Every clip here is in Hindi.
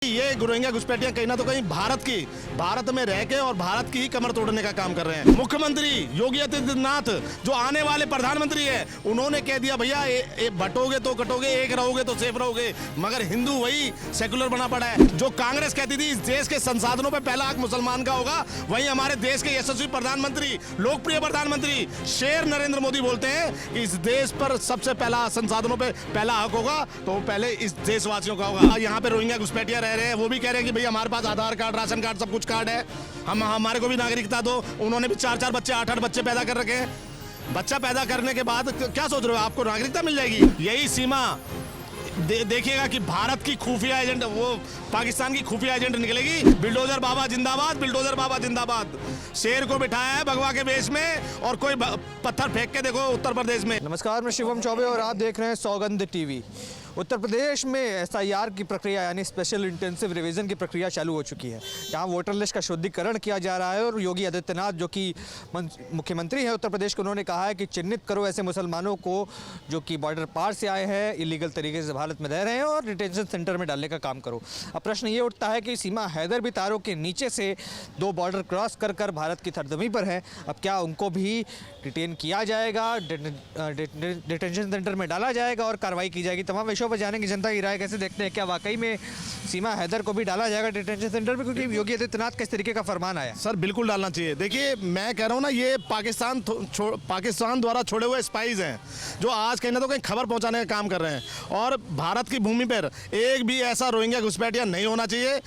ये रोहिंग्या घुसपैठियां कहीं ना तो कहीं भारत में रह के और भारत की ही कमर तोड़ने का काम कर रहे हैं। मुख्यमंत्री योगी आदित्यनाथ जो आने वाले प्रधानमंत्री है, उन्होंने कह दिया भैया बटोगे तो कटोगे, एक रहोगे तो सेफ रहोगे, मगर हिंदू वही सेकुलर बना पड़ा है। जो कांग्रेस कहती थी इस देश के संसाधनों पे पहला हक मुसलमान का होगा, वहीं हमारे देश के यशस्वी प्रधानमंत्री, लोकप्रिय प्रधानमंत्री शेर नरेंद्र मोदी बोलते हैं कि इस देश पर सबसे पहला संसाधनों पे पहला हक होगा तो पहले इस देशवासियों का होगा। यहाँ पे रोहिंग्या घुसपैठिया रह रहे हैं, वो भी कह रहे हैं कि भैया हमारे पास आधार कार्ड, राशन कार्ड, सब कुछ कार्ड है, हमारे को भी नागरिकता दो। उन्होंने भी 4-4 बच्चे, 8-8 बच्चे पैदा कर रखे हैं। बच्चा पैदा करने के बाद क्या सोच रहे हो, आपको नागरिकता मिल जाएगी? यही सीमा देखिएगा कि भारत की खुफिया एजेंट, वो पाकिस्तान की खुफिया एजेंट निकलेगी। बिल्डोजर बाबा जिंदाबाद, बिल्डोजर बाबा जिंदाबाद। शेर को बिठाया है भगवा के वेश में और कोई पत्थर फेंक के देखो उत्तर प्रदेश में। नमस्कार, मैं शिवम चौबे और आप देख रहे हैं सौगंध टीवी। उत्तर प्रदेश में एसआईआर की प्रक्रिया यानी स्पेशल इंटेंसिव रिवीजन की प्रक्रिया चालू हो चुकी है। यहाँ वोटर लिस्ट का शुद्धिकरण किया जा रहा है और योगी आदित्यनाथ जो कि मुख्यमंत्री हैं उत्तर प्रदेश के, उन्होंने कहा है कि चिन्हित करो ऐसे मुसलमानों को जो कि बॉर्डर पार से आए हैं, इलीगल तरीके से भारत में रह रहे हैं और डिटेंशन सेंटर में डालने का काम करो। अब प्रश्न ये उठता है कि सीमा हैदर भी तारों के नीचे से 2 बॉर्डर क्रॉस कर भारत की सरजमी पर है। अब क्या उनको भी डिटेन किया जाएगा, डिटेंशन सेंटर में डाला जाएगा और कार्रवाई की जाएगी? तमाम विषयों पर जानेंगे। जनता की राय कैसे देखते हैं, क्या वाकई में सीमा हैदर को भी डाला जाएगा डिटेंशन सेंटर में, क्योंकि योगी आदित्यनाथ का इस तरीके का फरमान आया? सर बिल्कुल डालना चाहिए। देखिए मैं कह रहा हूँ ना, ये पाकिस्तान द्वारा छोड़े हुए स्पाइस हैं जो आज कहीं ना तो कहीं खबर पहुंचाने का काम कर रहे हैं। और भारत की भूमि पर एक भी ऐसा रोहिंग्या घुसपैठिया नहीं होना चाहिए,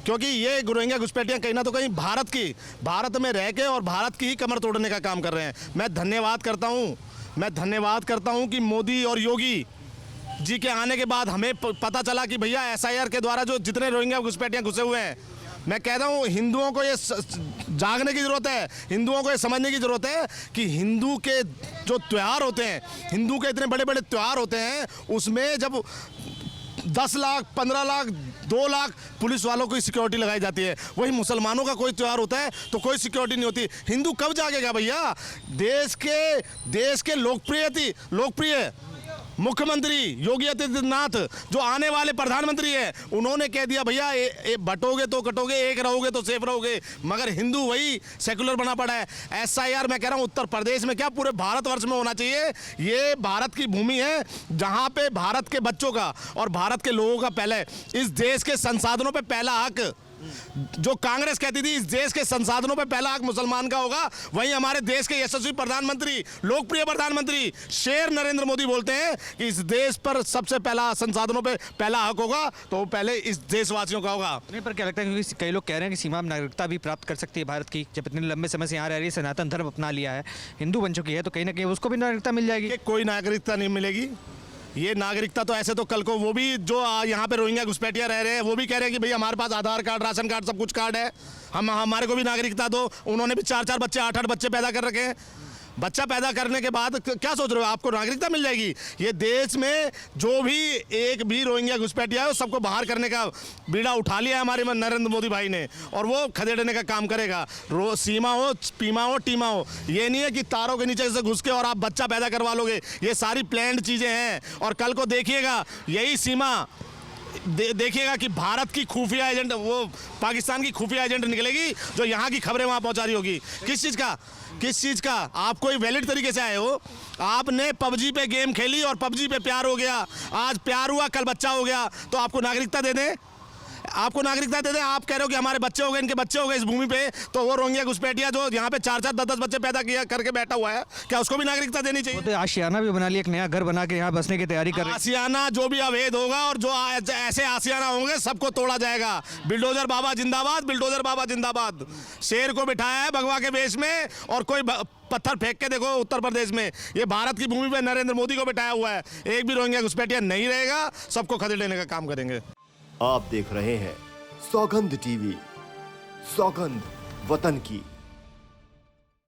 क्योंकि ये रोहिंग्या घुसपैठियां कहीं ना तो कहीं भारत में रह के और भारत की ही कमर तोड़ने का काम कर रहे हैं। मैं धन्यवाद करता हूं कि मोदी और योगी जी के आने के बाद हमें पता चला कि भैया एसआईआर के द्वारा जो जितने रोहिंग्या घुसपैठियां घुसे हुए हैं, मैं कहता हूँ हिंदुओं को ये जागने की ज़रूरत है, हिंदुओं को ये समझने की ज़रूरत है कि हिंदू के जो त्यौहार होते हैं, हिंदू के इतने बड़े बड़े त्यौहार होते हैं, उसमें जब 10 लाख, 15 लाख, 2 लाख पुलिस वालों की सिक्योरिटी लगाई जाती है, वही मुसलमानों का कोई त्यौहार होता है तो कोई सिक्योरिटी नहीं होती। हिंदू कब जागेगा भैया? देश के लोकप्रिय मुख्यमंत्री योगी आदित्यनाथ जो आने वाले प्रधानमंत्री हैं, उन्होंने कह दिया भैया बटोगे तो कटोगे, एक रहोगे तो सेफ रहोगे, मगर हिंदू वही सेकुलर बना पड़ा है। एसआईआर मैं कह रहा हूं उत्तर प्रदेश में क्या पूरे भारतवर्ष में होना चाहिए। ये भारत की भूमि है जहां पे भारत के बच्चों का और भारत के लोगों का पहले इस देश के संसाधनों पे पहला हक, जो कांग्रेस कहती थी इस देश के संसाधनों पे पहला हक मुसलमान का होगा, वहीं हमारे देश के यशस्वी प्रधानमंत्री, लोकप्रिय प्रधानमंत्री शेर नरेंद्र मोदी बोलते हैं कि इस देश पर सबसे पहला संसाधनों पे पहला हक होगा तो पहले इस देशवासियों का होगा। नहीं, पर क्या लगता है, क्योंकि कई लोग कह रहे हैं कि सीमा नागरिकता भी प्राप्त कर सकती है भारत की, जब इतने लंबे समय से यहाँ रह रही है, सनातन धर्म अपना लिया है, हिंदू बन चुकी है, तो कहीं ना कहीं उसको भी नागरिकता मिल जाएगी? कोई नागरिकता नहीं मिलेगी। ये नागरिकता तो ऐसे तो कल को वो भी जो यहाँ पे रोहिंग्या घुसपैठिया रह रहे हैं, वो भी कह रहे हैं कि भैया हमारे पास आधार कार्ड, राशन कार्ड, सब कुछ कार्ड है, हमारे को भी नागरिकता दो। उन्होंने भी 4-4 बच्चे, 8-8 बच्चे पैदा कर रखे हैं। बच्चा पैदा करने के बाद क्या सोच रहे हो, आपको नागरिकता मिल जाएगी? ये देश में जो भी एक भी रोहिंग्या घुसपैठिया है, सबको बाहर करने का बीड़ा उठा लिया है हमारे नरेंद्र मोदी भाई ने, और वो खदेड़ने का काम करेगा। सीमा हो, पीमा हो, टीमा हो, ये नहीं है कि तारों के नीचे से घुस के और आप बच्चा पैदा करवा लोगे। ये सारी प्लान्ड चीज़ें हैं और कल को देखिएगा यही सीमा देखिएगा कि भारत की खुफिया एजेंट, वो पाकिस्तान की खुफिया एजेंट निकलेगी जो यहाँ की खबरें वहाँ पहुँचा रही होगी। किस चीज़ का? आप कोई वैलिड तरीके से आए हो, आपने पबजी पे गेम खेली और पबजी पे प्यार हो गया, आज प्यार हुआ, कल बच्चा हो गया, तो आपको नागरिकता दे दें? आप कह रहे हो कि हमारे बच्चे हो गए, इनके बच्चे हो गए इस भूमि पे, तो वो रोहिंग्या घुसपैठिया जो यहाँ पे 4-4, 10-10 बच्चे पैदा किया करके बैठा हुआ है, क्या उसको भी नागरिकता देनी चाहिए? तो आशियाना भी बना लिया, एक नया घर बना के यहाँ बसने की तैयारी कर रहे हैं। आशियाना जो भी अवैध होगा और जो ऐसे आशियाना होंगे सबको तोड़ा जाएगा। बिल्डोजर बाबा जिंदाबाद, बिल्डोजर बाबा जिंदाबाद। शेर को बिठाया है भगवा के वेश में और कोई पत्थर फेंक के देखो उत्तर प्रदेश में। ये भारत की भूमि पे नरेंद्र मोदी को बिठाया हुआ है। एक भी रोहिंग्या घुसपैठिया नहीं रहेगा, सबको खदेड़ लेने का काम करेंगे। आप देख रहे हैं सौगंध टीवी, सौगंध वतन की।